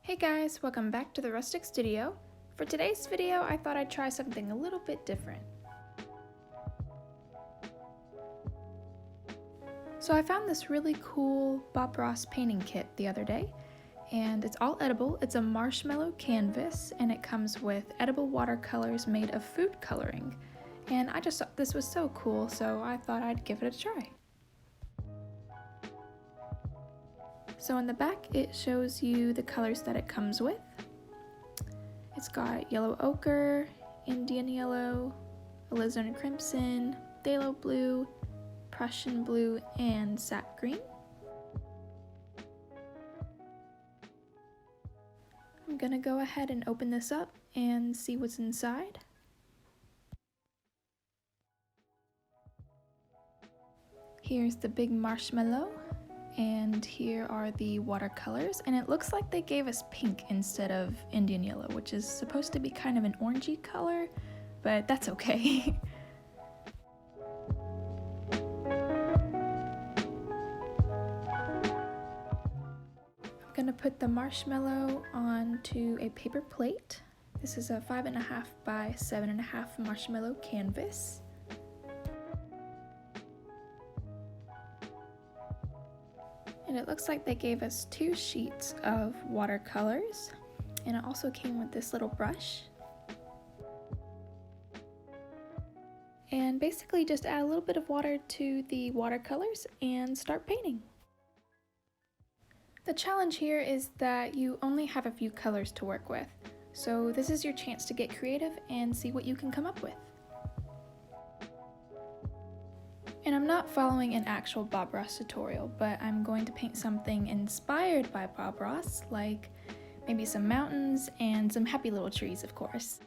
Hey guys, welcome back to the Rustic Studio. For today's video, I thought I'd try something a little bit different. So I found this really cool Bob Ross painting kit the other day, and it's all edible. It's a marshmallow canvas, and it comes with edible watercolors made of food coloring. And I just thought this was so cool, so I thought I'd give it a try. So in the back, it shows you the colors that it comes with. It's got yellow ochre, Indian yellow, alizarin crimson, phthalo blue, Prussian blue, and sap green. I'm gonna go ahead and open this up and see what's inside. Here's the big marshmallow. And here are the watercolors, and it looks like they gave us pink instead of Indian yellow, which is supposed to be kind of an orangey color, but that's okay. I'm gonna put the marshmallow onto a paper plate. This is a 5.5 by 7.5 marshmallow canvas. And it looks like they gave us 2 sheets of watercolors, and it also came with this little brush. And basically just add a little bit of water to the watercolors and start painting. The challenge here is that you only have a few colors to work with, so this is your chance to get creative and see what you can come up with. And I'm not following an actual Bob Ross tutorial, but I'm going to paint something inspired by Bob Ross, like maybe some mountains and some happy little trees, of course.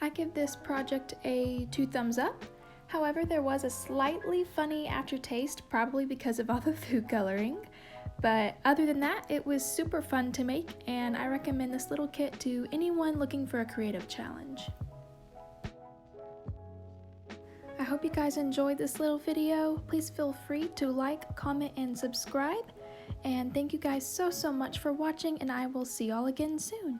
I give this project a 2 thumbs up. However, there was a slightly funny aftertaste, probably because of all the food coloring. But other than that, it was super fun to make, and I recommend this little kit to anyone looking for a creative challenge. I hope you guys enjoyed this little video. Please feel free to like, comment, and subscribe. And thank you guys so much for watching, and I will see y'all again soon.